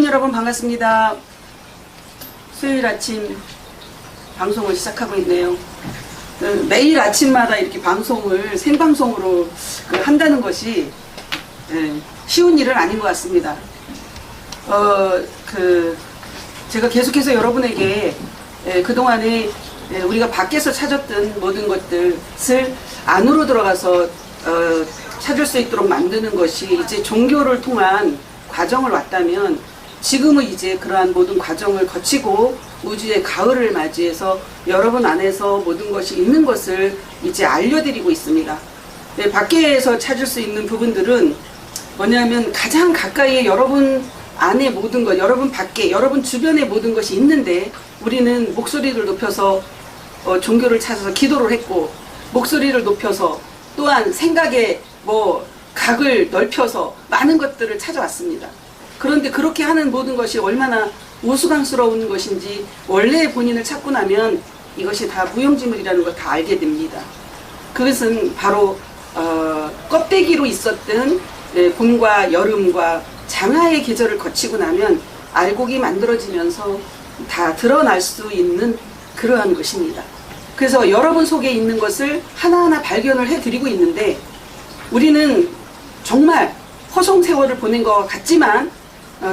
여러분 반갑습니다. 수요일 아침 방송을 시작하고 있네요. 매일 아침마다 이렇게 방송을 생방송으로 한다는 것이 쉬운 일은 아닌 것 같습니다. 제가 계속해서 여러분에게 그동안에 우리가 밖에서 찾았던 모든 것들을 안으로 들어가서 찾을 수 있도록 만드는 것이 이제 종교를 통한 과정을 왔다면, 지금은 이제 그러한 모든 과정을 거치고 우주의 가을을 맞이해서 여러분 안에서 모든 것이 있는 것을 이제 알려드리고 있습니다. 밖에서 찾을 수 있는 부분들은 뭐냐면, 가장 가까이에 여러분 안에 모든 것, 여러분 밖에, 여러분 주변에 모든 것이 있는데, 우리는 목소리를 높여서 종교를 찾아서 기도를 했고, 목소리를 높여서 또한 생각의 각을 넓혀서 많은 것들을 찾아왔습니다. 그런데 그렇게 하는 모든 것이 얼마나 우스꽝스러운 것인지 원래 본인을 찾고 나면 이것이 다 무용지물이라는 걸 다 알게 됩니다. 그것은 바로 껍데기로 있었던 봄과 여름과 장하의 계절을 거치고 나면 알곡이 만들어지면서 다 드러날 수 있는 그러한 것입니다. 그래서 여러분 속에 있는 것을 하나하나 발견을 해드리고 있는데, 우리는 정말 허송세월을 보낸 것 같지만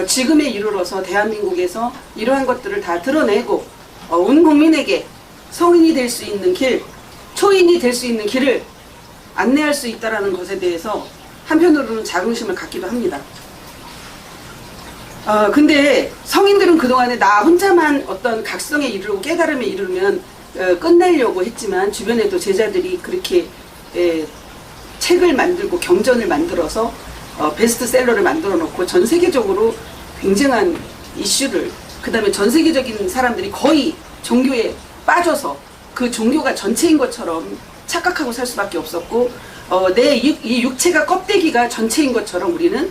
지금에 이르러서 대한민국에서 이러한 것들을 다 드러내고 온 국민에게 성인이 될 수 있는 길, 초인이 될 수 있는 길을 안내할 수 있다는 것에 대해서 한편으로는 자긍심을 갖기도 합니다. 근데 성인들은 그동안에 나 혼자만 어떤 각성에 이르고 깨달음에 이르면 끝내려고 했지만, 주변에도 제자들이 그렇게 책을 만들고 경전을 만들어서 베스트셀러를 만들어 놓고 전 세계적으로 굉장한 이슈를, 그 다음에 전 세계적인 사람들이 거의 종교에 빠져서 그 종교가 전체인 것처럼 착각하고 살 수밖에 없었고, 이 육체가 껍데기가 전체인 것처럼 우리는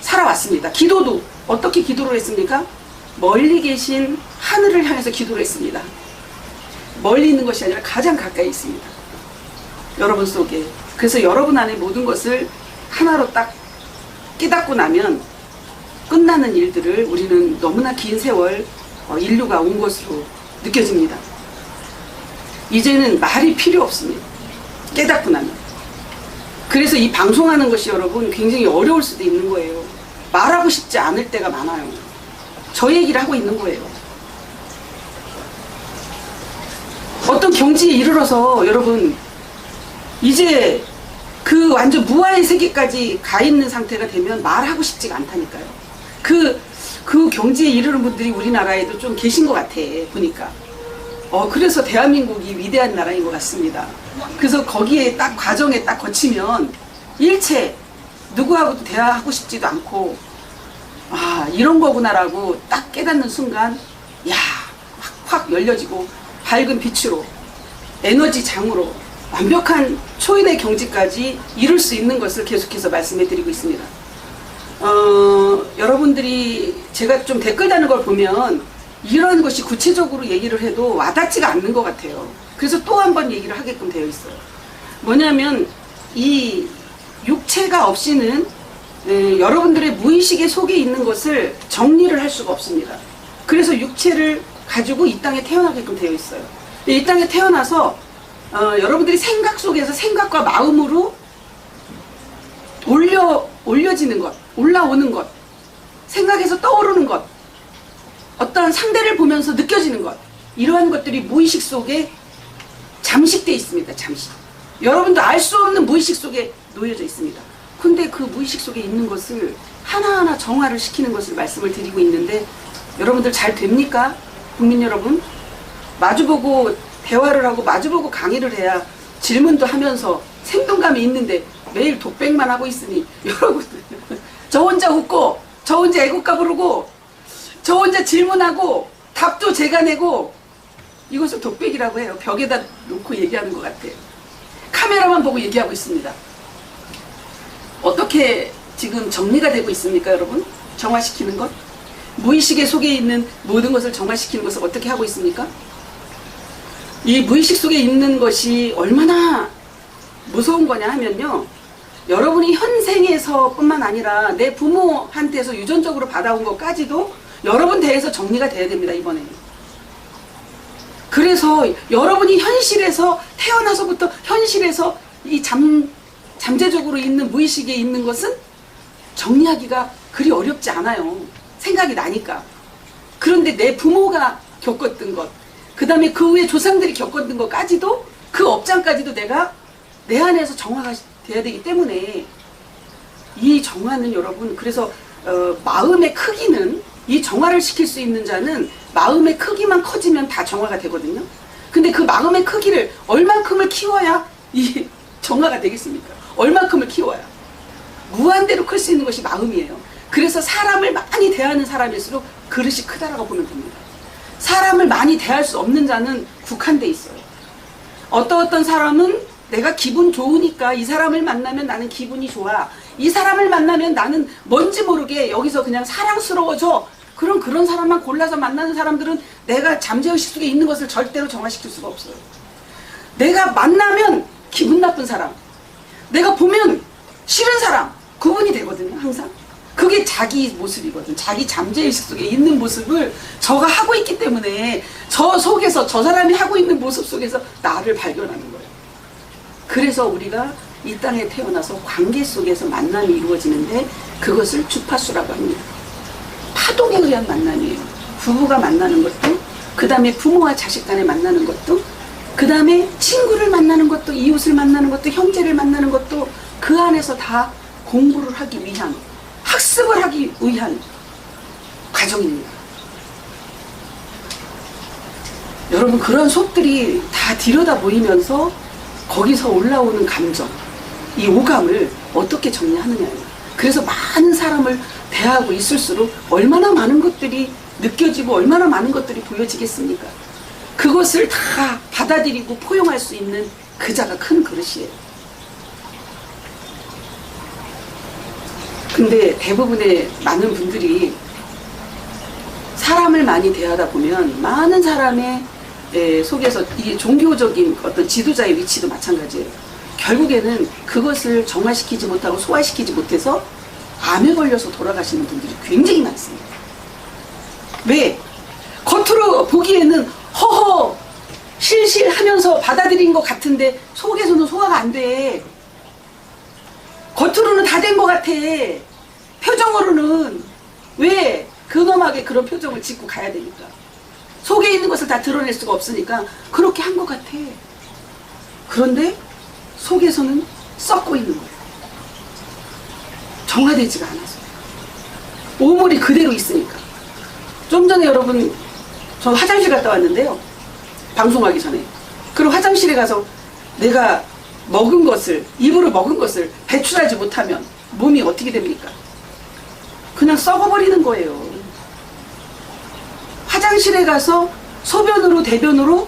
살아왔습니다. 기도도 어떻게 기도를 했습니까? 멀리 계신 하늘을 향해서 기도를 했습니다. 멀리 있는 것이 아니라 가장 가까이 있습니다. 여러분 속에. 그래서 여러분 안에 모든 것을 하나로 딱 깨닫고 나면 끝나는 일들을 우리는 너무나 긴 세월 인류가 온 것으로 느껴집니다. 이제는 말이 필요 없습니다. 깨닫고 나면. 그래서 이 방송하는 것이 여러분 굉장히 어려울 수도 있는 거예요. 말하고 싶지 않을 때가 많아요. 저 얘기를 하고 있는 거예요. 어떤 경지에 이르러서 여러분 이제 그 완전 무아의 세계까지 가 있는 상태가 되면 말하고 싶지가 않다니까요. 그 경지에 이르는 분들이 우리나라에도 좀 계신 것 같아, 보니까. 그래서 대한민국이 위대한 나라인 것 같습니다. 그래서 거기에 딱 과정에 딱 거치면 일체 누구하고도 대화하고 싶지도 않고, 이런 거구나라고 딱 깨닫는 순간, 확 열려지고 밝은 빛으로, 에너지 장으로 완벽한 초인의 경지까지 이룰 수 있는 것을 계속해서 말씀해 드리고 있습니다. 여러분들이 제가 좀 댓글 다는 걸 보면 이런 것이 구체적으로 얘기를 해도 와닿지가 않는 것 같아요. 그래서 또 한 번 얘기를 하게끔 되어 있어요. 뭐냐면 이 육체가 없이는 여러분들의 무의식의 속에 있는 것을 정리를 할 수가 없습니다. 그래서 육체를 가지고 이 땅에 태어나게끔 되어 있어요. 이 땅에 태어나서 여러분들이 생각 속에서 생각과 마음으로 올려지는 것, 올라오는 것, 생각에서 떠오르는 것, 어떤 상대를 보면서 느껴지는 것, 이러한 것들이 무의식 속에 잠식되어 있습니다. 잠식. 여러분도 알 수 없는 무의식 속에 놓여져 있습니다. 근데 그 무의식 속에 있는 것을 하나하나 정화를 시키는 것을 말씀을 드리고 있는데, 여러분들 잘 됩니까? 국민 여러분? 마주보고 대화를 하고 마주보고 강의를 해야 질문도 하면서 생동감이 있는데 매일 독백만 하고 있으니, 여러분들 저 혼자 웃고 저 혼자 애국가 부르고 저 혼자 질문하고 답도 제가 내고, 이것을 독백이라고 해요. 벽에다 놓고 얘기하는 것 같아요. 카메라만 보고 얘기하고 있습니다. 어떻게 지금 정리가 되고 있습니까, 여러분? 정화시키는 것? 무의식의 속에 있는 모든 것을 정화시키는 것을 어떻게 하고 있습니까? 이 무의식 속에 있는 것이 얼마나 무서운 거냐 하면요, 여러분이 현생에서 뿐만 아니라 내 부모한테서 유전적으로 받아온 것까지도 여러분 대해서 정리가 돼야 됩니다, 이번에. 그래서 여러분이 현실에서 태어나서부터 현실에서 이 잠재적으로 있는 무의식에 있는 것은 정리하기가 그리 어렵지 않아요. 생각이 나니까. 그런데 내 부모가 겪었던 것, 그 다음에 그 후에 조상들이 겪었던 것까지도, 그 업장까지도 내가 내 안에서 정화가 돼야 되기 때문에, 이 정화는 여러분, 그래서 마음의 크기는, 이 정화를 시킬 수 있는 자는 마음의 크기만 커지면 다 정화가 되거든요. 근데 그 마음의 크기를 얼만큼을 키워야 이 정화가 되겠습니까? 얼만큼을 키워야. 무한대로 클 수 있는 것이 마음이에요. 그래서 사람을 많이 대하는 사람일수록 그릇이 크다라고 보면 됩니다. 사람을 많이 대할 수 없는 자는 국한돼 있어요. 어떤 사람은 내가 기분 좋으니까 이 사람을 만나면 나는 기분이 좋아. 이 사람을 만나면 나는 뭔지 모르게 여기서 그냥 사랑스러워져. 그런 사람만 골라서 만나는 사람들은 내가 잠재의식 속에 있는 것을 절대로 정화시킬 수가 없어요. 내가 만나면 기분 나쁜 사람, 내가 보면 싫은 사람, 구분이 되거든요, 항상. 그게 자기 모습이거든. 자기 잠재의식 속에 있는 모습을 저가 하고 있기 때문에 저 속에서, 저 사람이 하고 있는 모습 속에서 나를 발견하는 거예요. 그래서 우리가 이 땅에 태어나서 관계 속에서 만남이 이루어지는데 그것을 주파수라고 합니다. 파동에 의한 만남이에요. 부부가 만나는 것도, 그 다음에 부모와 자식 간에 만나는 것도, 그 다음에 친구를 만나는 것도, 이웃을 만나는 것도, 형제를 만나는 것도 그 안에서 다 공부를 하기 위한, 학습을 하기 위한 과정입니다. 여러분, 그런 속들이 다 들여다 보이면서 거기서 올라오는 감정, 이 오감을 어떻게 정리하느냐예요. 그래서 많은 사람을 대하고 있을수록 얼마나 많은 것들이 느껴지고 얼마나 많은 것들이 보여지겠습니까? 그것을 다 받아들이고 포용할 수 있는 그 자가 큰 그릇이에요. 근데 대부분의 많은 분들이 사람을 많이 대하다 보면 많은 사람의 속에서 이게 종교적인 어떤 지도자의 위치도 마찬가지예요. 결국에는 그것을 정화시키지 못하고 소화시키지 못해서 암에 걸려서 돌아가시는 분들이 굉장히 많습니다. 왜? 겉으로 보기에는 허허 실실 하면서 받아들인 것 같은데 속에서는 소화가 안 돼. 겉으로는 다 된 것 같아. 표정으로는 왜 근엄하게 그런 표정을 짓고 가야 되니까. 속에 있는 것을 다 드러낼 수가 없으니까 그렇게 한 것 같아. 그런데 속에서는 썩고 있는 거예요. 정화되지가 않아서. 오물이 그대로 있으니까. 좀 전에 여러분, 저 화장실 갔다 왔는데요. 방송하기 전에. 그리고 화장실에 가서 내가 먹은 것을, 입으로 먹은 것을 배출하지 못하면 몸이 어떻게 됩니까? 그냥 썩어버리는 거예요. 화장실에 가서 소변으로 대변으로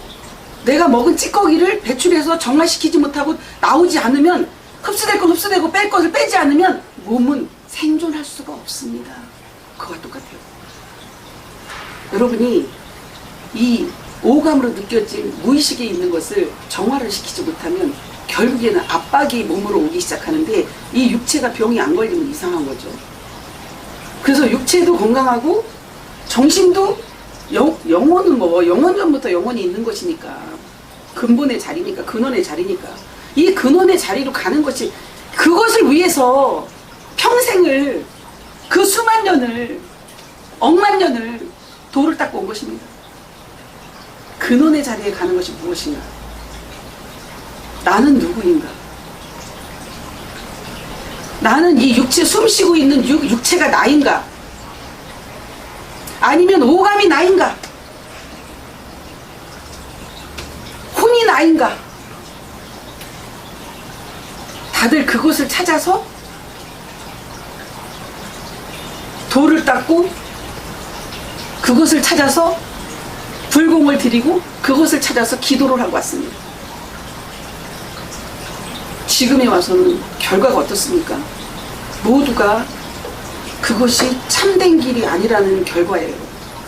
내가 먹은 찌꺼기를 배출해서 정화시키지 못하고 나오지 않으면, 흡수될 건 흡수되고 뺄 것을 빼지 않으면 몸은 생존할 수가 없습니다. 그거와 똑같아요. 여러분이 이 오감으로 느껴진 무의식에 있는 것을 정화를 시키지 못하면 결국에는 압박이 몸으로 오기 시작하는데 이 육체가 병이 안 걸리면 이상한 거죠. 그래서 육체도 건강하고 정신도 영혼은 영혼 전부터 영혼이 있는 것이니까, 근본의 자리니까, 근원의 자리니까, 이 근원의 자리로 가는 것이, 그것을 위해서 평생을, 그 수만 년을, 억만 년을 돌을 닦고 온 것입니다. 근원의 자리에 가는 것이 무엇인가? 나는 누구인가? 나는 이 육체, 숨쉬고 있는 육체가 나인가? 아니면 오감이 나인가? 혼이 나인가? 다들 그것을 찾아서 돌을 닦고, 그것을 찾아서 불공을 드리고, 그것을 찾아서 기도를 하고 왔습니다. 지금에 와서는 결과가 어떻습니까? 모두가 그것이 참된 길이 아니라는 결과예요.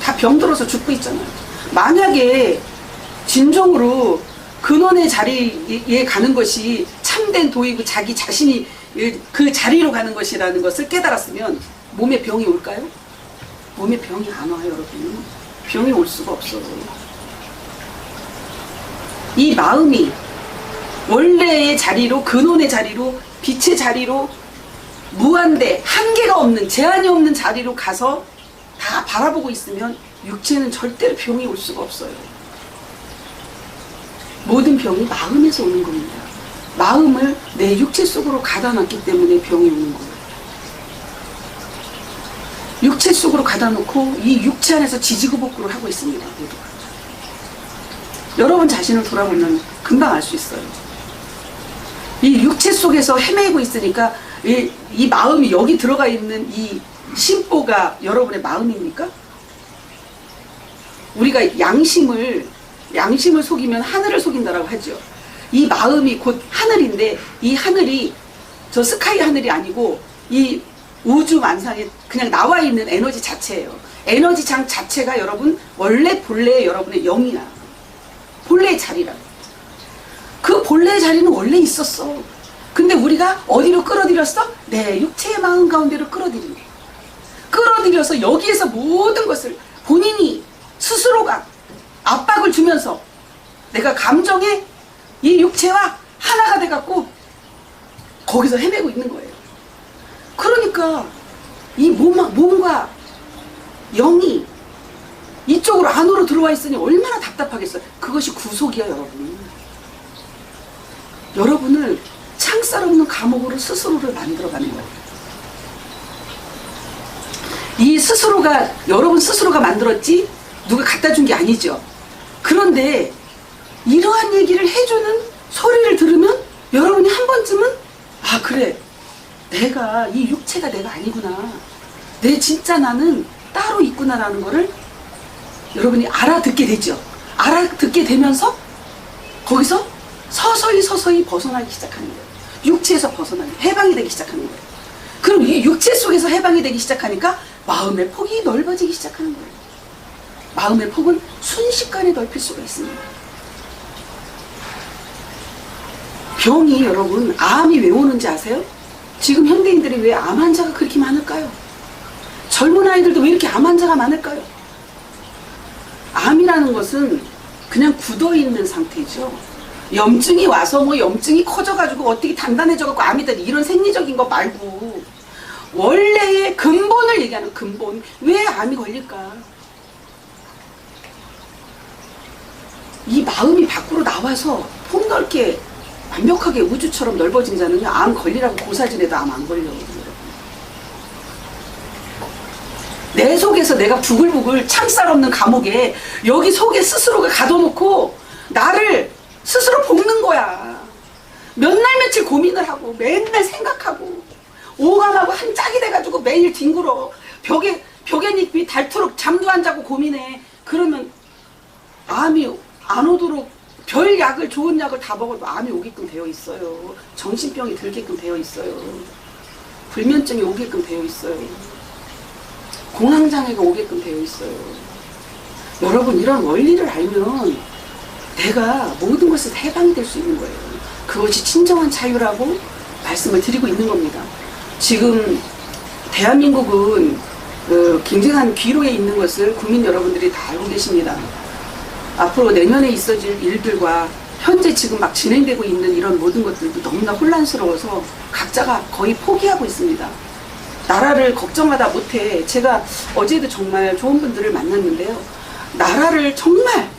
다 병들어서 죽고 있잖아요. 만약에 진정으로 근원의 자리에 가는 것이 참된 도이고 자기 자신이 그 자리로 가는 것이라는 것을 깨달았으면 몸에 병이 올까요? 몸에 병이 안 와요, 여러분. 병이 올 수가 없어요. 이 마음이 원래의 자리로, 근원의 자리로, 빛의 자리로, 무한대, 한계가 없는, 제한이 없는 자리로 가서 다 바라보고 있으면 육체는 절대로 병이 올 수가 없어요. 모든 병이 마음에서 오는 겁니다. 마음을 내 육체 속으로 가다 놨기 때문에 병이 오는 거예요. 육체 속으로 가다 놓고 이 육체 안에서 지지구복구를 하고 있습니다. 모두가. 여러분 자신을 돌아보면 금방 알 수 있어요. 이 육체 속에서 헤매고 있으니까 이 마음이 여기 들어가 있는 이 심보가 여러분의 마음입니까? 우리가 양심을 속이면 하늘을 속인다라고 하죠. 이 마음이 곧 하늘인데 이 하늘이 저 스카이 하늘이 아니고 이 우주 만상에 그냥 나와 있는 에너지 자체예요. 에너지 장 자체가 여러분 원래 본래의 여러분의 영이야. 본래의 자리라. 그 본래의 자리는 원래 있었어. 근데 우리가 어디로 끌어들였어? 내 육체의 마음 가운데로 끌어들인 거야. 끌어들여서 여기에서 모든 것을 본인이 스스로가 압박을 주면서 내가 감정에 이 육체와 하나가 돼갖고 거기서 헤매고 있는 거예요. 그러니까 이 몸과 영이 이쪽으로 안으로 들어와 있으니 얼마나 답답하겠어요. 그것이 구속이야, 여러분. 여러분을 창살 없는 감옥으로 스스로를 만들어가는 거예요. 이 스스로가 여러분 스스로가 만들었지 누가 갖다 준 게 아니죠. 그런데 이러한 얘기를 해주는 소리를 들으면 여러분이 한 번쯤은 아 그래 내가 이 육체가 내가 아니구나, 내 진짜 나는 따로 있구나라는 거를 여러분이 알아듣게 되죠. 알아듣게 되면서 거기서 서서히 벗어나기 시작하는 거예요. 육체에서 벗어나기, 해방이 되기 시작하는 거예요. 그럼 이 육체 속에서 해방이 되기 시작하니까 마음의 폭이 넓어지기 시작하는 거예요. 마음의 폭은 순식간에 넓힐 수가 있습니다. 병이 여러분, 암이 왜 오는지 아세요? 지금 현대인들이 왜 암 환자가 그렇게 많을까요? 젊은 아이들도 왜 이렇게 암 환자가 많을까요? 암이라는 것은 그냥 굳어있는 상태죠. 염증이 와서 뭐 염증이 커져가지고 어떻게 단단해져가지고 암이 다 이런 생리적인 거 말고 원래의 근본을 얘기하는 근본. 왜 암이 걸릴까? 이 마음이 밖으로 나와서 폭넓게 완벽하게 우주처럼 넓어진 자는요, 암 걸리라고 고사진해도 암 안 걸려요. 내 속에서 내가 부글부글 창살 없는 감옥에 여기 속에 스스로가 가둬놓고 나를 스스로 볶는 거야. 몇 날 며칠 고민을 하고 맨날 생각하고 오감하고 한 짝이 돼가지고 매일 뒹굴어. 벽에 잎이 닳도록 잠도 안 자고 고민해. 그러면 암이 안 오도록 별 약을, 좋은 약을 다 먹어도 암이 오게끔 되어 있어요. 정신병이 들게끔 되어 있어요. 불면증이 오게끔 되어 있어요. 공황장애가 오게끔 되어 있어요. 여러분, 이런 원리를 알면 내가 모든 것에서 해방이 될 수 있는 거예요. 그것이 진정한 자유라고 말씀을 드리고 있는 겁니다. 지금 대한민국은 굉장한 기로에 있는 것을 국민 여러분들이 다 알고 계십니다. 앞으로 내년에 있어질 일들과 현재 지금 막 진행되고 있는 이런 모든 것들도 너무나 혼란스러워서 각자가 거의 포기하고 있습니다. 나라를 걱정하다 못해. 제가 어제도 정말 좋은 분들을 만났는데요. 나라를 정말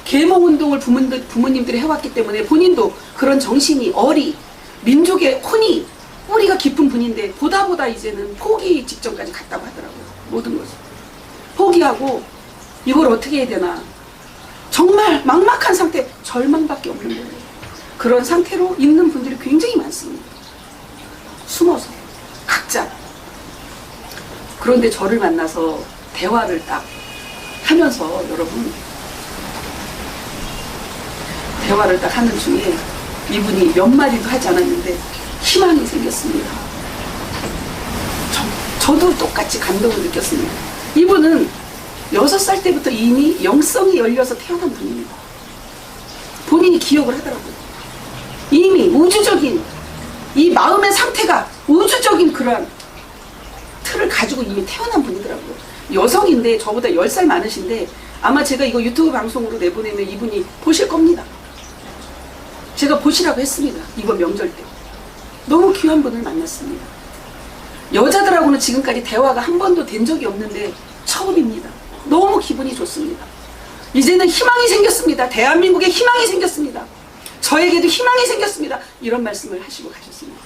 계몽운동을 부모님들이 해왔기 때문에 본인도 그런 정신이 어리, 민족의 혼이 뿌리가 깊은 분인데 보다 이제는 포기 직전까지 갔다고 하더라고요. 모든 것을 포기하고 이걸 어떻게 해야 되나, 정말 막막한 상태, 절망밖에 없는 거예요. 그런 상태로 있는 분들이 굉장히 많습니다. 숨어서 각자. 그런데 저를 만나서 대화를 딱 하면서 여러분, 대화를 딱 하는 중에 이분이 몇 마디도 하지 않았는데 희망이 생겼습니다. 저도 똑같이 감동을 느꼈습니다. 이분은 6살 때부터 이미 영성이 열려서 태어난 분입니다. 본인이 기억을 하더라고요. 이미 우주적인 이 마음의 상태가 우주적인 그러한 틀을 가지고 이미 태어난 분이더라고요. 여성인데 저보다 10살 많으신데 아마 제가 이거 유튜브 방송으로 내보내면 이분이 보실 겁니다. 제가 보시라고 했습니다. 이번 명절 때. 너무 귀한 분을 만났습니다. 여자들하고는 지금까지 대화가 한 번도 된 적이 없는데 처음입니다. 너무 기분이 좋습니다. 이제는 희망이 생겼습니다. 대한민국에 희망이 생겼습니다. 저에게도 희망이 생겼습니다. 이런 말씀을 하시고 가셨습니다.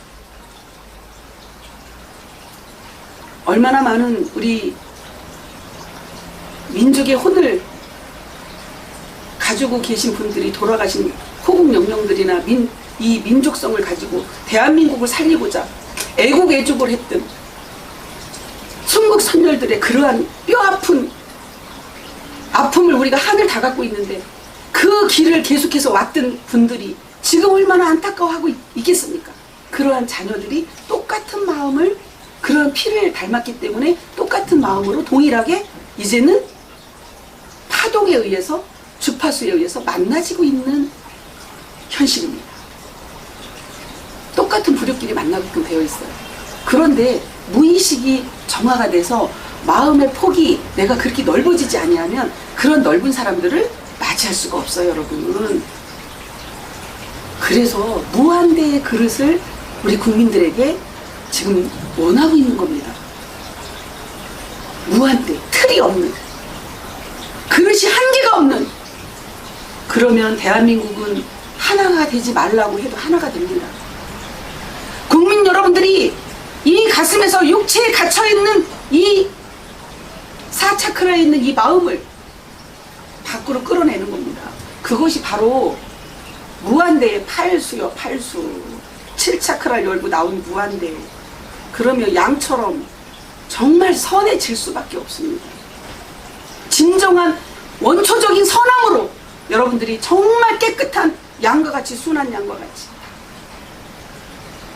얼마나 많은 우리 민족의 혼을 가지고 계신 분들이 돌아가신 호국 영령들이나 이 민족성을 가지고 대한민국을 살리고자 애국애족을 했던 순국 선열들의 그러한 뼈아픈 아픔을 우리가 한을 다 갖고 있는데 그 길을 계속해서 왔던 분들이 지금 얼마나 안타까워하고 있겠습니까? 그러한 자녀들이 똑같은 마음을 그런 피를 닮았기 때문에 똑같은 마음으로 동일하게 이제는 파동에 의해서 주파수에 의해서 만나지고 있는 현실입니다. 똑같은 부류끼리 만나게끔 되어 있어요. 그런데 무의식이 정화가 돼서 마음의 폭이 내가 그렇게 넓어지지 아니하면 그런 넓은 사람들을 맞이할 수가 없어요, 여러분. 그래서 무한대의 그릇을 우리 국민들에게 지금 원하고 있는 겁니다. 무한대, 틀이 없는, 그릇이 한계가 없는. 그러면 대한민국은 하나가 되지 말라고 해도 하나가 됩니다. 국민 여러분들이 이 가슴에서 육체에 갇혀있는 이 사차크라에 있는 이 마음을 밖으로 끌어내는 겁니다. 그것이 바로 무한대의 팔수요, 팔수. 7차크라를 열고 나온 무한대. 그러면 양처럼 정말 선해질 수밖에 없습니다. 진정한 원초적인 선함으로 여러분들이 정말 깨끗한 양과 같이, 순한 양과 같이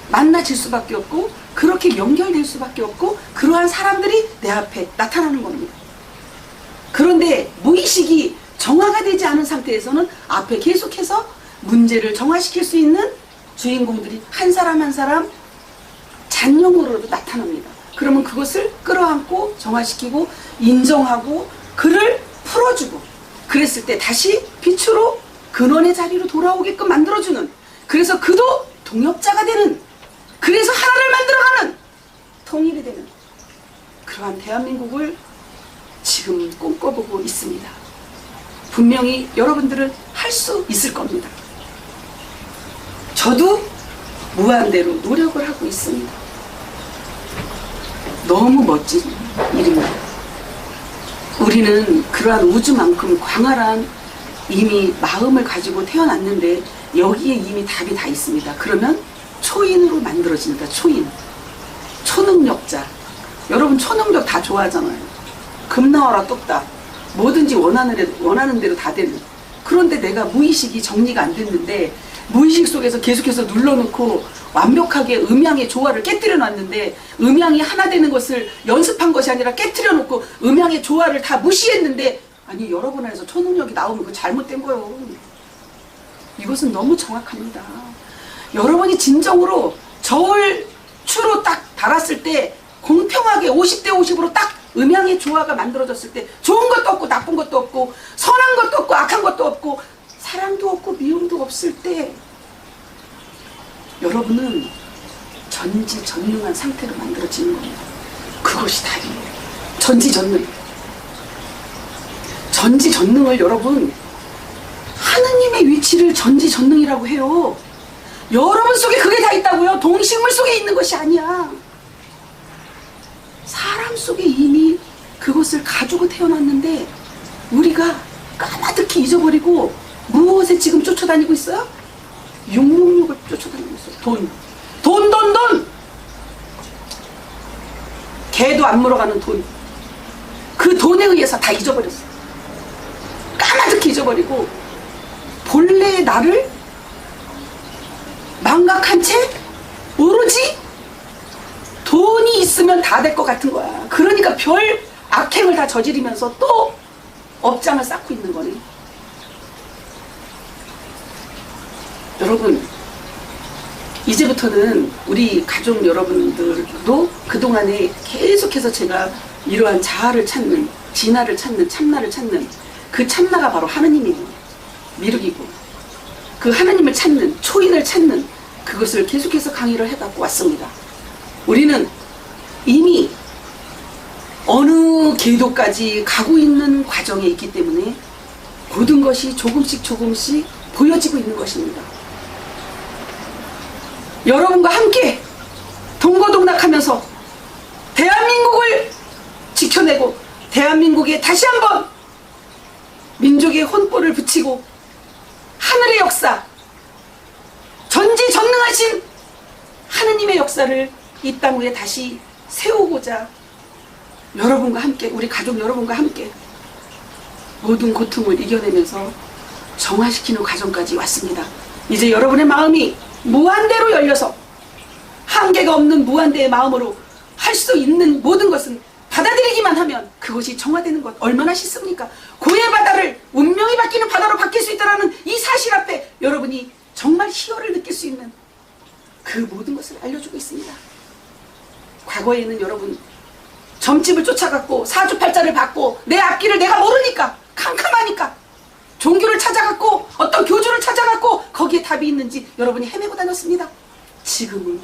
만나질 수밖에 없고 그렇게 연결될 수밖에 없고 그러한 사람들이 내 앞에 나타나는 겁니다. 그런데 무의식이 정화가 되지 않은 상태에서는 앞에 계속해서 문제를 정화시킬 수 있는 주인공들이 한 사람 한 사람 잔용으로도 나타납니다. 그러면 그것을 끌어안고 정화시키고 인정하고 그를 풀어주고 그랬을 때 다시 빛으로 근원의 자리로 돌아오게끔 만들어주는, 그래서 그도 동역자가 되는, 그래서 하나를 만들어가는, 통일이 되는 그러한 대한민국을 지금 꿈꿔보고 있습니다. 분명히 여러분들은 할 수 있을 겁니다. 저도 무한대로 노력을 하고 있습니다. 너무 멋진 일입니다. 우리는 그러한 우주만큼 광활한 이미 마음을 가지고 태어났는데 여기에 이미 답이 다 있습니다. 그러면 초인으로 만들어진다. 초인. 초능력자. 여러분 초능력 다 좋아하잖아요. 금 나와라 뚝딱. 뭐든지 원하는 대로 다 되는. 그런데 내가 무의식이 정리가 안 됐는데 무의식 속에서 계속해서 눌러놓고 완벽하게 음양의 조화를 깨뜨려 놨는데 음양이 하나 되는 것을 연습한 것이 아니라 깨뜨려 놓고 음양의 조화를 다 무시했는데, 아니 여러분 안에서 초능력이 나오면 그거 잘못된 거예요. 이것은 너무 정확합니다. 여러분이 진정으로 저울추로 딱 달았을 때 공평하게 50대 50으로 딱 음양의 조화가 만들어졌을 때 좋은 것도 없고 나쁜 것도 없고 선한 것도 없고 악한 것도 없고 사랑도 없고 미움도 없을 때 여러분은 전지전능한 상태로 만들어지는 겁니다. 그것이 답이에요. 전지전능. 전지전능을 여러분 하느님의 위치를 전지전능이라고 해요. 여러분 속에 그게 다 있다고요. 동식물 속에 있는 것이 아니야. 사람 속에 이미 그것을 가지고 태어났는데 우리가 까마득히 잊어버리고 무엇에 지금 쫓아다니고 있어요? 666을 쫓아다니고 있어요. 돈. 돈, 돈, 돈! 개도 안 물어가는 돈. 그 돈에 의해서 다 잊어버렸어요. 까마득히 잊어버리고 본래의 나를 망각한 채 오로지 돈이 있으면 다 될 것 같은 거야. 그러니까 별 악행을 다 저지르면서 또 업장을 쌓고 있는 거네. 여러분, 이제부터는 우리 가족 여러분들도 그동안에 계속해서 제가 이러한 자아를 찾는, 진화를 찾는, 참나를 찾는 그 참나가 바로 하느님이고 미륵이고, 그 하느님을 찾는, 초인을 찾는 그것을 계속해서 강의를 해갖고 왔습니다. 우리는 이미 어느 궤도까지 가고 있는 과정에 있기 때문에 모든 것이 조금씩 조금씩 보여지고 있는 것입니다. 여러분과 함께 동고동락하면서 대한민국을 지켜내고 대한민국에 다시 한번 민족의 혼볼을 붙이고 하늘의 역사, 전지전능하신 하느님의 역사를 이 땅 위에 다시 세우고자 여러분과 함께, 우리 가족 여러분과 함께 모든 고통을 이겨내면서 정화시키는 과정까지 왔습니다. 이제 여러분의 마음이 무한대로 열려서 한계가 없는 무한대의 마음으로 할 수 있는 모든 것은 받아들이기만 하면 그것이 정화되는 것 얼마나 쉽습니까? 고의 바다를 운명이 바뀌는 바다로 바뀔 수 있다는 이 사실 앞에 여러분이 정말 희열을 느낄 수 있는 그 모든 것을 알려주고 있습니다. 과거에는 여러분 점집을 쫓아갔고 사주팔자를 받고 내 앞길을 내가 모르니까 캄캄하니까 종교를 찾아갔고 어떤 교주를 찾아갔고 거기에 답이 있는지 여러분이 헤매고 다녔습니다. 지금은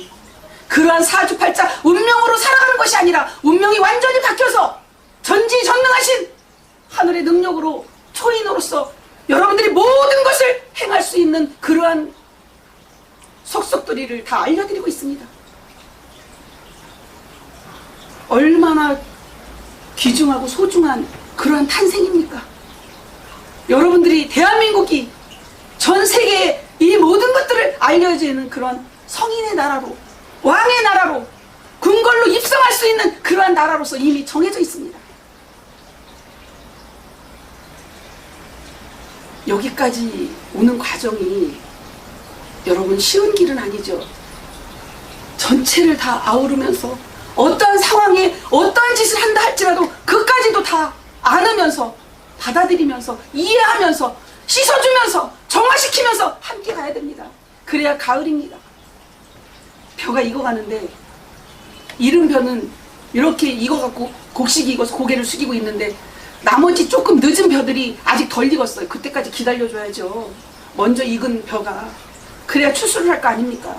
그러한 사주팔자 운명으로 살아가는 것이 아니라 운명이 완전히 바뀌어서 전지전능하신 하늘의 능력으로 초인으로서 여러분들이 모든 것을 행할 수 있는 그러한 속속들이를 다 알려드리고 있습니다. 얼마나 귀중하고 소중한 그러한 탄생입니까? 여러분들이 대한민국이 전 세계에 이 모든 것들을 알려지는 그런 성인의 나라로, 왕의 나라로, 궁궐로 입성할 수 있는 그러한 나라로서 이미 정해져 있습니다. 여기까지 오는 과정이 여러분 쉬운 길은 아니죠. 전체를 다 아우르면서 어떠한 상황에 어떠한 짓을 한다 할지라도 그까지도 다 안으면서 받아들이면서 이해하면서 씻어주면서 정화시키면서 함께 가야 됩니다. 그래야 가을입니다. 벼가 익어가는데 이른 벼는 이렇게 익어갖고 곡식이 익어서 고개를 숙이고 있는데 나머지 조금 늦은 벼들이 아직 덜 익었어요. 그때까지 기다려줘야죠. 먼저 익은 벼가 그래야 추수를 할 거 아닙니까?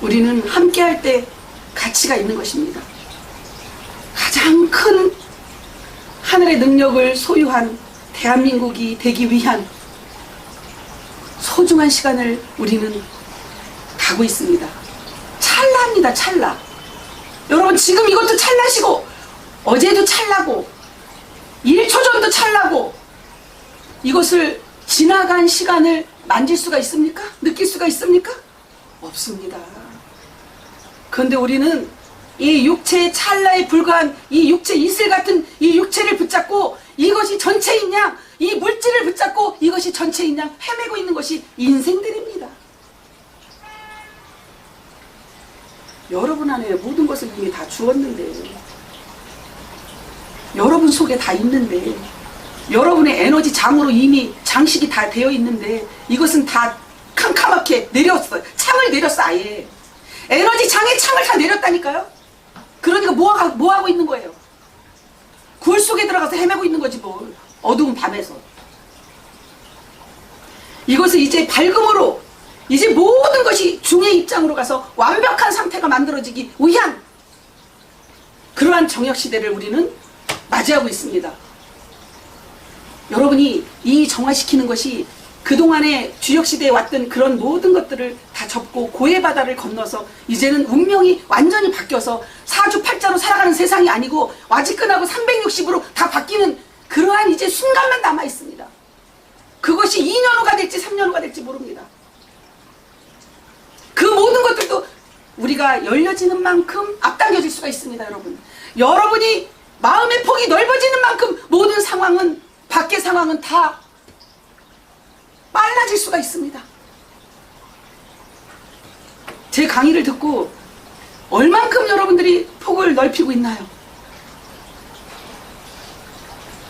우리는 함께 할 때 가치가 있는 것입니다. 가장 큰 하늘의 능력을 소유한 대한민국이 되기 위한 소중한 시간을 우리는 가고 있습니다. 찰나입니다. 찰나. 여러분 지금 이것도 찰나시고 어제도 찰나고 1초 전도 찰나고 이것을 지나간 시간을 만질 수가 있습니까? 느낄 수가 있습니까? 없습니다. 그런데 우리는 이 육체의 찰나에 불과한 이 육체 이슬 같은 이 육체를 붙잡고 이것이 전체인 양, 이 물질을 붙잡고 이것이 전체인 양 헤매고 있는 것이 인생들입니다. 여러분 안에 모든 것을 이미 다 주었는데, 여러분 속에 다 있는데, 여러분의 에너지 장으로 이미 장식이 다 되어 있는데 이것은 다 캄캄하게 내렸어요. 창을 내렸어. 아예 에너지 장에 창을 다 내렸다니까요. 그러니까 뭐 하고 있는 거예요? 굴 속에 들어가서 헤매고 있는 거지 뭘. 어두운 밤에서. 이것을 이제 밝음으로 이제 모든 것이 중의 입장으로 가서 완벽한 상태가 만들어지기 위한 그러한 정역시대를 우리는 맞이하고 있습니다. 여러분이 이 정화시키는 것이 그동안에 주역시대에 왔던 그런 모든 것들을 다 접고 고의 바다를 건너서 이제는 운명이 완전히 바뀌어서 사주팔자로 살아가는 세상이 아니고 와지끈하고 360으로 다 바뀌는 그러한 이제 순간만 남아 있습니다. 그것이 2년 후가 될지 3년 후가 될지 모릅니다. 그 모든 것들도 우리가 열려지는 만큼 앞당겨질 수가 있습니다. 여러분, 여러분이 마음의 폭이 넓어지는 만큼 모든 상황은, 밖의 상황은 다 빨라질 수가 있습니다. 제 강의를 듣고 얼만큼 여러분들이 폭을 넓히고 있나요?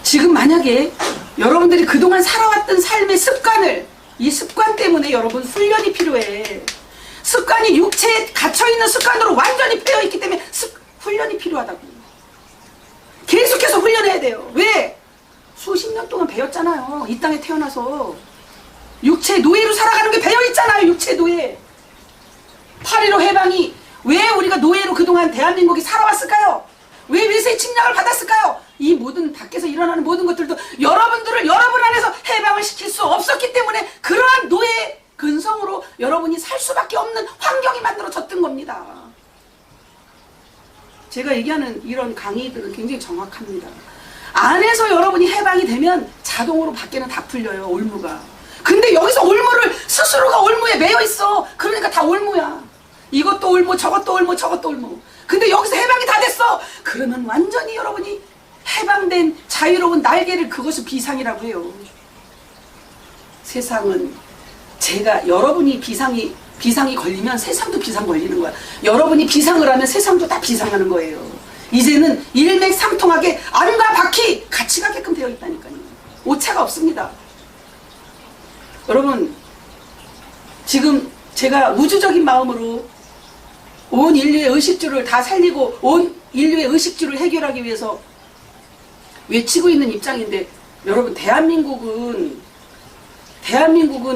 지금 만약에 여러분들이 그동안 살아왔던 삶의 습관을, 이 습관 때문에 여러분 훈련이 필요해. 습관이 육체에 갇혀있는 습관으로 완전히 빼어있기 때문에 훈련이 필요하다고. 계속해서 훈련해야 돼요. 왜? 수십 년 동안 배웠잖아요. 이 땅에 태어나서. 육체 노예로 살아가는 게 배어있잖아요. 육체 노예. 8.15 해방이 왜 우리가 노예로 그동안 대한민국이 살아왔을까요? 왜 외세의 침략을 받았을까요? 이 모든 밖에서 일어나는 모든 것들도 여러분들을 여러분 안에서 해방을 시킬 수 없었기 때문에 그러한 노예 근성으로 여러분이 살 수밖에 없는 환경이 만들어졌던 겁니다. 제가 얘기하는 이런 강의들은 굉장히 정확합니다. 안에서 여러분이 해방이 되면 자동으로 밖에는 다 풀려요. 올무가. 근데 여기서 올무를 스스로가 올무에 매여 있어. 그러니까 다 올무야. 이것도 올무, 저것도 올무, 저것도 올무. 근데 여기서 해방이 다 됐어. 그러면 완전히 여러분이 해방된 자유로운 날개를, 그것을 비상이라고 해요. 세상은 제가 여러분이 비상이 걸리면 세상도 비상 걸리는 거야. 여러분이 비상을 하면 세상도 다 비상하는 거예요. 이제는 일맥상통하게 안과 바퀴 같이 가게끔 되어 있다니까요. 오차가 없습니다. 여러분, 지금 제가 우주적인 마음으로 온 인류의 의식주를 다 살리고 온 인류의 의식주를 해결하기 위해서 외치고 있는 입장인데, 여러분, 대한민국은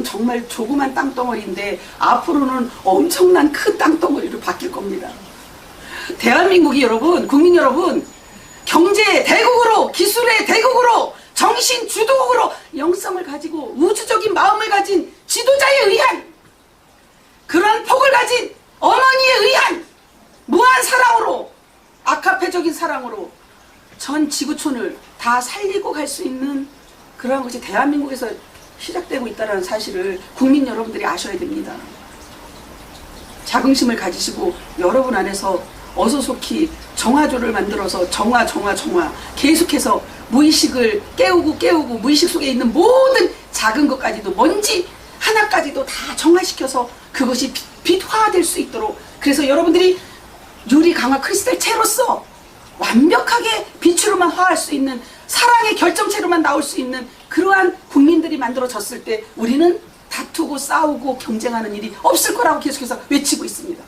정말 조그만 땅덩어리인데 앞으로는 엄청난 큰 땅덩어리로 바뀔 겁니다. 대한민국이 여러분, 국민 여러분, 경제 대국으로, 기술의 대국으로, 정신 주도국으로 영성을 가지고 우주적인 마음을 가진 지도자에 의한 그런 폭을 가진 어머니에 의한 무한 사랑으로, 아카페적인 사랑으로 전 지구촌을 다 살리고 갈 수 있는 그러한 것이 대한민국에서 시작되고 있다는 사실을 국민 여러분들이 아셔야 됩니다. 자긍심을 가지시고 여러분 안에서 어서속히 정화조를 만들어서 정화 계속해서 무의식을 깨우고 무의식 속에 있는 모든 작은 것까지도, 먼지 하나까지도 다 정화시켜서 그것이 빛화될 수 있도록, 그래서 여러분들이 유리 강화 크리스탈체로서 완벽하게 빛으로만 화할 수 있는, 사랑의 결정체로만 나올 수 있는 그러한 국민들이 만들어졌을 때 우리는 다투고 싸우고 경쟁하는 일이 없을 거라고 계속해서 외치고 있습니다.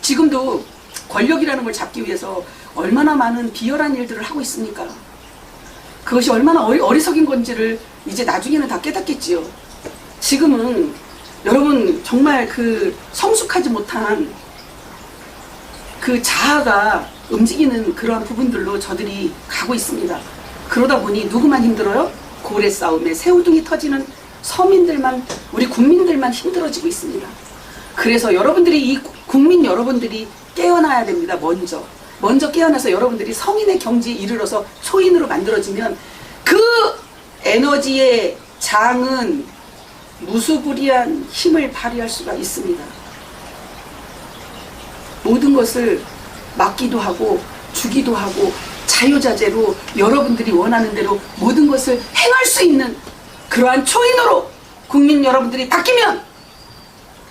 지금도 권력이라는 걸 잡기 위해서 얼마나 많은 비열한 일들을 하고 있습니까? 그것이 얼마나 어리석인 건지를 이제 나중에는 다 깨닫겠지요. 지금은 여러분 정말 그 성숙하지 못한 그 자아가 움직이는 그러한 부분들로 저들이 가고 있습니다. 그러다 보니 누구만 힘들어요? 고래 싸움에 새우등이 터지는 서민들만, 우리 국민들만 힘들어지고 있습니다. 그래서 여러분들이, 이 국민 여러분들이 깨어나야 됩니다. 먼저 깨어나서 여러분들이 성인의 경지에 이르러서 초인으로 만들어지면 그 에너지의 장은 무수부리한 힘을 발휘할 수가 있습니다. 모든 것을 막기도 하고 주기도 하고 자유자재로 여러분들이 원하는 대로 모든 것을 행할 수 있는 그러한 초인으로 국민 여러분들이 바뀌면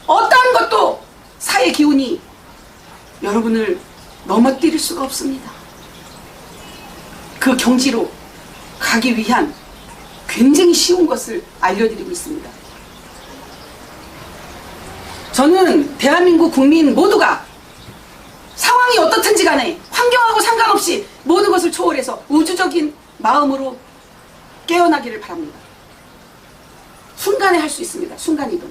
어떠한 것도 사회 기운이 여러분을 넘어뜨릴 수가 없습니다. 그 경지로 가기 위한 굉장히 쉬운 것을 알려드리고 있습니다. 저는 대한민국 국민 모두가 상황이 어떻든지 간에 환경하고 상관없이 모든 것을 초월해서 우주적인 마음으로 깨어나기를 바랍니다. 순간에 할 수 있습니다. 순간이동.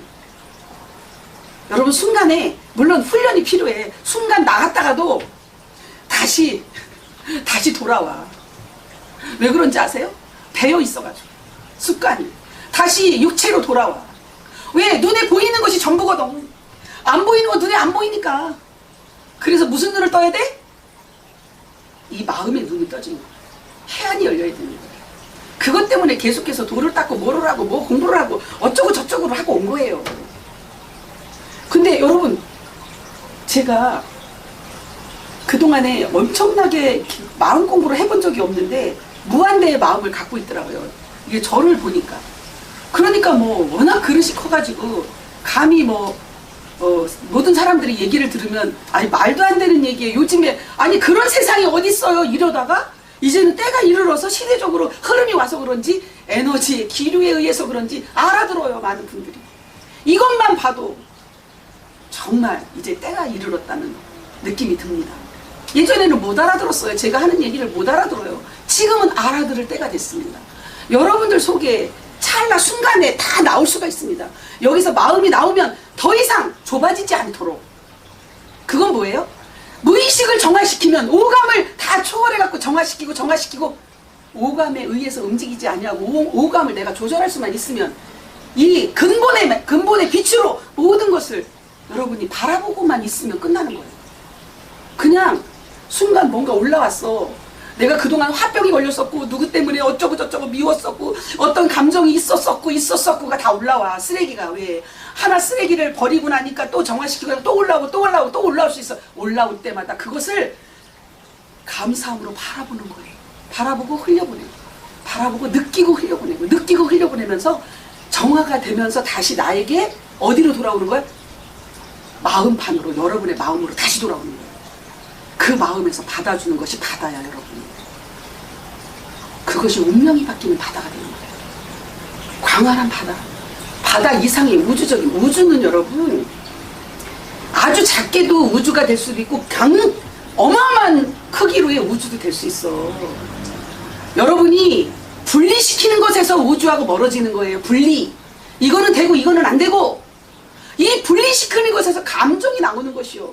여러분, 순간에 물론 훈련이 필요해. 순간 나갔다가도 다시 돌아와. 왜 그런지 아세요? 배어 있어가지고 습관이 다시 육체로 돌아와. 왜? 눈에 보이는 것이 전부거든. 안 보이는 건 눈에 안 보이니까. 그래서 무슨 눈을 떠야 돼? 이 마음의 눈이 떠지는 거야. 해안이 열려야 되는 거야. 그것 때문에 계속해서 돌을 닦고 뭐를 하고 뭐 공부를 하고 어쩌고 저쩌고를 하고 온 거예요. 근데 여러분, 제가 그동안에 엄청나게 마음 공부를 해본 적이 없는데 무한대의 마음을 갖고 있더라고요. 이게 저를 보니까. 그러니까 뭐 워낙 그릇이 커가지고 감히 모든 사람들이 얘기를 들으면 아니 말도 안 되는 얘기예요. 요즘에 아니 그런 세상이 어딨어요 이러다가 이제는 때가 이르러서 시대적으로 흐름이 와서 그런지 에너지의 기류에 의해서 그런지 알아들어요. 많은 분들이. 이것만 봐도 정말 이제 때가 이르렀다는 느낌이 듭니다. 예전에는 못 알아들었어요. 제가 하는 얘기를 못 알아들어요. 지금은 알아들을 때가 됐습니다. 여러분들 속에 찰나 순간에 다 나올 수가 있습니다. 여기서 마음이 나오면 더 이상 좁아지지 않도록. 그건 뭐예요? 무의식을 정화시키면 오감을 다 초월해갖고 정화시키고 오감에 의해서 움직이지 아니하고 오감을 내가 조절할 수만 있으면 이 근본의 빛으로 모든 것을 여러분이 바라보고만 있으면 끝나는 거예요. 그냥 순간 뭔가 올라왔어. 내가 그동안 화병이 걸렸었고 누구 때문에 어쩌고 저쩌고 미웠었고 어떤 감정이 있었었고가 다 올라와. 쓰레기가 왜 하나 쓰레기를 버리고 나니까 또 정화시키고 또 올라올 수 있어. 올라올 때마다 그것을 감사함으로 바라보는 거예요. 바라보고 흘려보내고 바라보고 느끼고 흘려보내면서 정화가 되면서 다시 나에게 어디로 돌아오는 거야? 마음판으로, 여러분의 마음으로 다시 돌아오는 거예요. 그 마음에서 받아주는 것이 바다야, 여러분. 그것이 운명이 바뀌는 바다가 되는 거예요. 광활한 바다. 바다 이상의 우주적인, 우주는 여러분 아주 작게도 우주가 될 수도 있고 어마어마한 크기로의 우주도 될 수 있어. 여러분이 분리시키는 것에서 우주하고 멀어지는 거예요. 분리. 이거는 되고 이거는 안 되고. 이 분리시키는 것에서 감정이 나오는 것이요.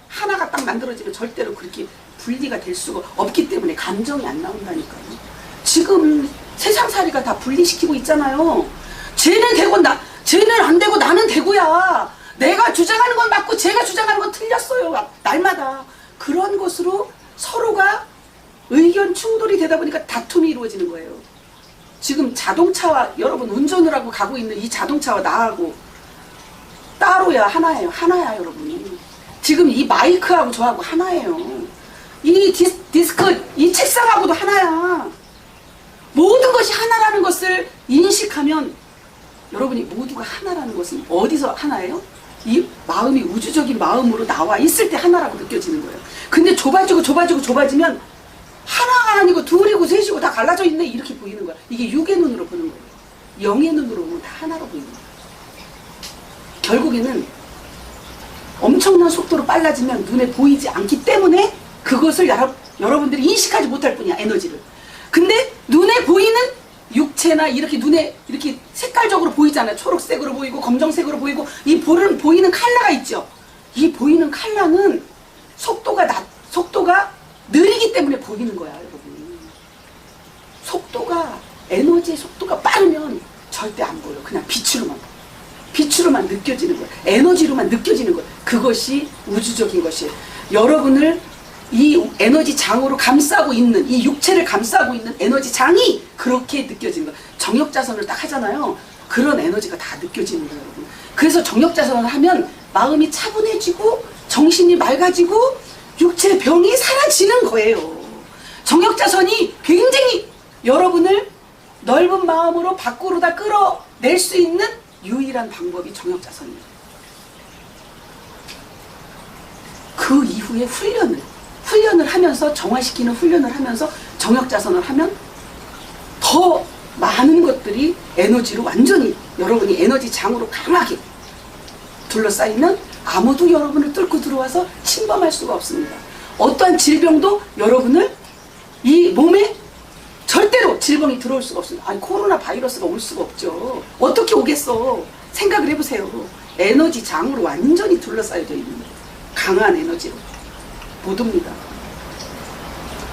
하나가 딱 만들어지면 절대로 그렇게 분리가 될 수가 없기 때문에 감정이 안 나온다니까요. 지금 세상살이가 다 분리시키고 있잖아요. 쟤는 되고 쟤는 안 되고 나는 되고야. 내가 주장하는 건 맞고 쟤가 주장하는 건 틀렸어요. 날마다. 그런 것으로 서로가 의견 충돌이 되다 보니까 다툼이 이루어지는 거예요. 지금 자동차와 여러분 운전을 하고 가고 있는 이 자동차와 나하고 따로야 하나야 여러분이. 지금 이 마이크하고 저하고 하나예요. 이 디스크 이 책상하고도 하나야. 모든 것이 하나라는 것을 인식하면 여러분이 모두가 하나라는 것은 어디서 하나예요? 이 마음이 우주적인 마음으로 나와 있을 때 하나라고 느껴지는 거예요. 근데 좁아지면 하나가 아니고 둘이고 셋이고 다 갈라져 있네 이렇게 보이는 거야. 이게 육의 눈으로 보는 거예요. 영의 눈으로 보면 다 하나로 보이는 거예요. 결국에는 엄청난 속도로 빨라지면 눈에 보이지 않기 때문에 그것을 여러분들이 인식하지 못할 뿐이야. 에너지를. 근데 눈에 보이는 육체나 이렇게 눈에 이렇게 색깔적으로 보이잖아요. 초록색으로 보이고 검정색으로 보이고 이 보이는 컬러가 있죠. 이 보이는 컬러는 속도가 느리기 때문에 보이는 거야, 여러분. 에너지의 속도가 빠르면 절대 안 보여. 그냥 빛으로만 느껴지는 거야. 에너지로만 느껴지는 거야. 그것이 우주적인 것이에요. 여러분을 이 에너지 장으로 감싸고 있는, 이 육체를 감싸고 있는 에너지 장이 그렇게 느껴지는 거야. 정욕자선을 딱 하잖아요. 그런 에너지가 다 느껴지는 거예요, 여러분. 그래서 정욕자선을 하면 마음이 차분해지고 정신이 맑아지고 육체의 병이 사라지는 거예요. 정욕자선이 굉장히 여러분을 넓은 마음으로 밖으로 다 끌어낼 수 있는 유일한 방법이 정욕자선이에요. 그 이후에 훈련을 하면서 정화시키는 훈련을 하면서 정욕자선을 하면 더 많은 것들이 에너지로 완전히 여러분이 에너지 장으로 강하게 둘러싸이면 아무도 여러분을 뚫고 들어와서 침범할 수가 없습니다. 어떠한 질병도 여러분을 이 몸에 절대로 질병이 들어올 수가 없습니다. 아니 코로나 바이러스가 올 수가 없죠. 어떻게 오겠어. 생각을 해보세요. 에너지 장으로 완전히 둘러싸여져 있는 강한 에너지로 못 옵니다.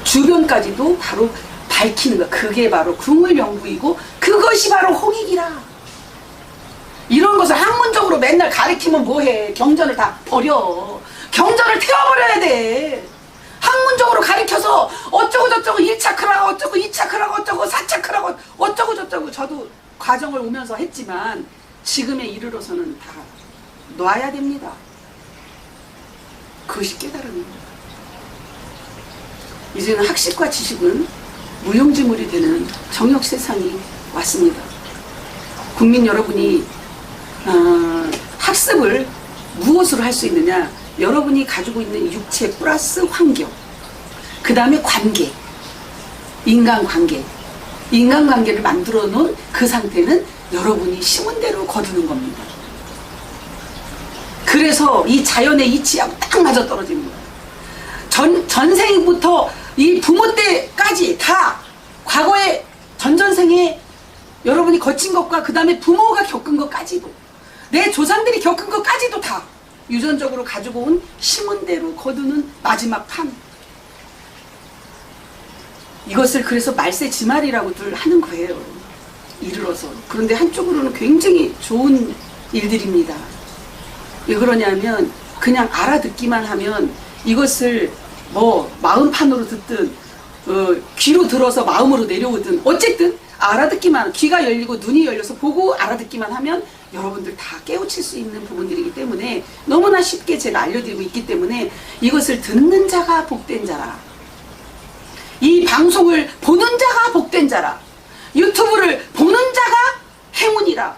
주변까지도 바로 밝히는 거야. 그게 바로 궁을명부이고 그것이 바로 홍익이라. 이런 것을 학문적으로 맨날 가르치면 뭐해. 경전을 다 버려. 경전을 태워버려야 돼. 학문적으로 가르쳐서 어쩌고 저쩌고 1차크라고 어쩌고 2차크라고 어쩌고 4차크라고 어쩌고 저쩌고 저도 과정을 오면서 했지만 지금에 이르러서는 다 놔야 됩니다. 그것이 깨달음입니다. 이제는 학식과 지식은 무용지물이 되는 정욕 세상이 왔습니다. 국민 여러분이 학습을 무엇으로 할 수 있느냐? 여러분이 가지고 있는 육체 플러스 환경, 그 다음에 관계, 인간관계를 만들어 놓은 그 상태는 여러분이 심은 대로 거두는 겁니다. 그래서 이 자연의 이치하고 딱 맞아떨어지는 거예요. 전생부터 이 부모 때까지 다 과거의 전전생에 여러분이 거친 것과 그 다음에 부모가 겪은 것까지도 내 조상들이 겪은 것까지도 다 유전적으로 가지고 온 심은 대로 거두는 마지막 판. 이것을 그래서 말세지말이라고들 하는 거예요. 이르러서. 그런데 한쪽으로는 굉장히 좋은 일들입니다. 왜 그러냐면 그냥 알아듣기만 하면 이것을 뭐 마음판으로 듣든 귀로 들어서 마음으로 내려오든 어쨌든 알아듣기만, 귀가 열리고 눈이 열려서 보고 알아듣기만 하면 여러분들 다 깨우칠 수 있는 부분들이기 때문에 너무나 쉽게 제가 알려드리고 있기 때문에 이것을 듣는 자가 복된 자라, 이 방송을 보는 자가 복된 자라, 유튜브를 보는 자가 행운이라.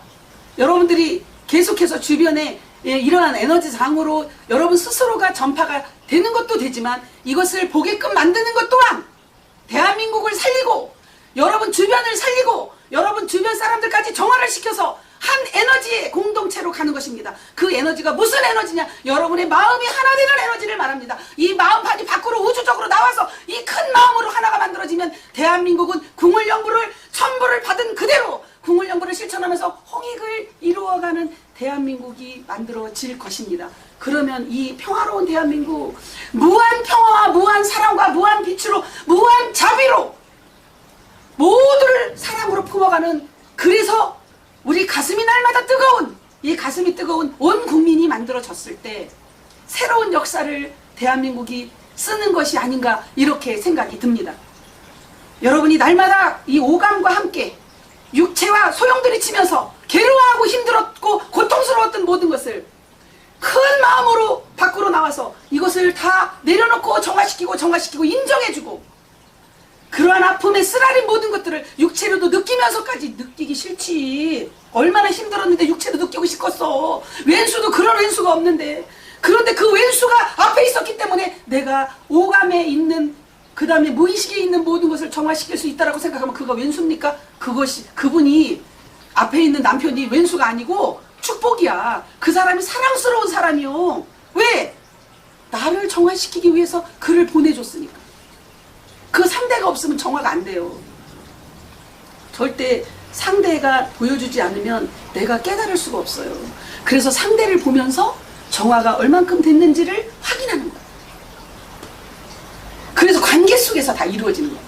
여러분들이 계속해서 주변에 이러한 에너지장으로 여러분 스스로가 전파가 되는 것도 되지만 이것을 보게끔 만드는 것 또한 대한민국을 살리고 여러분 주변을 살리고 여러분 주변 사람들까지 정화를 시켜서 한 에너지의 공동체로 가는 것입니다. 그 에너지가 무슨 에너지냐? 여러분의 마음이 하나 되는 에너지를 말합니다. 이 마음판이 밖으로 우주적으로 나와서 이 큰 마음으로 하나가 만들어지면 대한민국은 궁을영부를 천부를 받은 그대로 궁을영부를 실천하면서 홍익을 이루어가는 대한민국이 만들어질 것입니다. 그러면 이 평화로운 대한민국, 무한 평화와 무한 사랑과 무한 빛으로 무한 자비로 모두를 사랑으로 품어가는, 그래서 우리 가슴이 날마다 뜨거운, 이 가슴이 뜨거운 온 국민이 만들어졌을 때 새로운 역사를 대한민국이 쓰는 것이 아닌가 이렇게 생각이 듭니다. 여러분이 날마다 이 오감과 함께 육체와 소용돌이 치면서 괴로워하고 힘들었고 고통스러웠던 모든 것을 큰 마음으로 밖으로 나와서 이것을 다 내려놓고 정화시키고 인정해주고, 그러한 아픔에 쓰라린 모든 것들을 육체로도 느끼면서까지 느끼기 싫지. 얼마나 힘들었는데 육체도 느끼고 싶었어. 왼수도 그런 왼수가 없는데. 그런데 그 왼수가 앞에 있었기 때문에 내가 오감에 있는, 그 다음에 무의식에 있는 모든 것을 정화시킬 수 있다라고 생각하면 그거 왼수입니까? 그분이 앞에 있는 남편이 왼수가 아니고 축복이야. 그 사람이 사랑스러운 사람이요. 왜? 나를 정화시키기 위해서 그를 보내줬으니까. 그 상대가 없으면 정화가 안 돼요. 절대 상대가 보여주지 않으면 내가 깨달을 수가 없어요. 그래서 상대를 보면서 정화가 얼만큼 됐는지를 확인하는 거예요. 그래서 관계 속에서 다 이루어지는 거예요.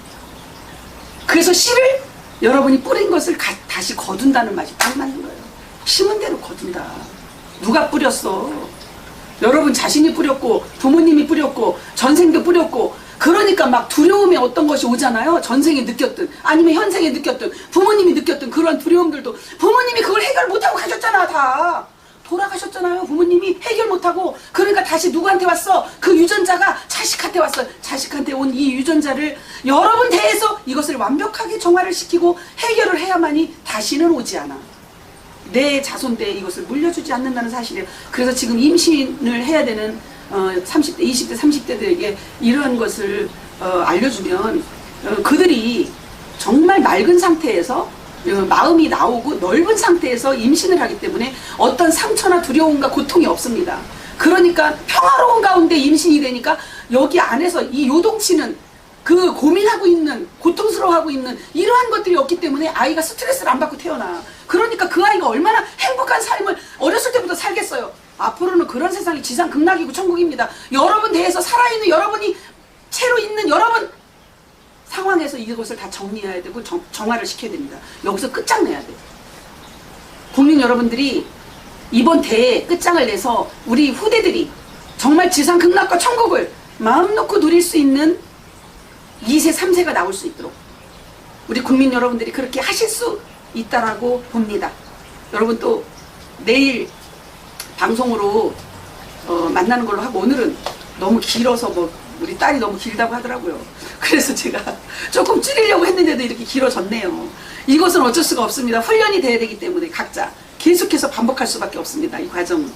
그래서 씨를 여러분이 뿌린 것을 다시 거둔다는 말이 딱 맞는 거예요. 심은 대로 거둔다. 누가 뿌렸어? 여러분 자신이 뿌렸고 부모님이 뿌렸고 전생도 뿌렸고, 그러니까 막 두려움에 어떤 것이 오잖아요. 전생에 느꼈든 아니면 현생에 느꼈든 부모님이 느꼈든 그런 두려움들도 부모님이 그걸 해결 못하고 가셨잖아. 다 돌아가셨잖아요. 부모님이 해결 못하고. 그러니까 다시 누구한테 왔어? 그 유전자가 자식한테 왔어. 자식한테 온 이 유전자를 여러분 대해서 이것을 완벽하게 정화를 시키고 해결을 해야만이 다시는 오지 않아. 내 자손대에 이것을 물려주지 않는다는 사실이에요. 그래서 지금 임신을 해야 되는 30대, 20대, 30대들에게 이러한 것을 알려주면 그들이 정말 맑은 상태에서 마음이 나오고 넓은 상태에서 임신을 하기 때문에 어떤 상처나 두려움과 고통이 없습니다. 그러니까 평화로운 가운데 임신이 되니까 여기 안에서 이 요동치는 그 고민하고 있는, 고통스러워하고 있는 이러한 것들이 없기 때문에 아이가 스트레스를 안 받고 태어나. 그러니까 그 아이가 얼마나 행복한 삶을 어렸을 때부터 살겠어요. 앞으로는 그런 세상이 지상극락이고 천국입니다. 여러분 대해서 살아있는 여러분이 채로 있는 여러분 상황에서 이것을 다 정리해야 되고 정화를 시켜야 됩니다. 여기서 끝장내야 돼요. 국민 여러분들이 이번 대회에 끝장을 내서 우리 후대들이 정말 지상극락과 천국을 마음 놓고 누릴 수 있는 2세, 3세가 나올 수 있도록 우리 국민 여러분들이 그렇게 하실 수 있다라고 봅니다. 여러분 또 내일 방송으로 만나는 걸로 하고, 오늘은 너무 길어서 뭐 우리 딸이 너무 길다고 하더라고요. 그래서 제가 조금 줄이려고 했는데도 이렇게 길어졌네요. 이것은 어쩔 수가 없습니다. 훈련이 돼야 되기 때문에 각자 계속해서 반복할 수밖에 없습니다. 이 과정은.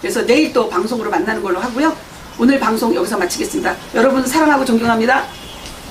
그래서 내일 또 방송으로 만나는 걸로 하고요. 오늘 방송 여기서 마치겠습니다. 여러분 사랑하고 존경합니다.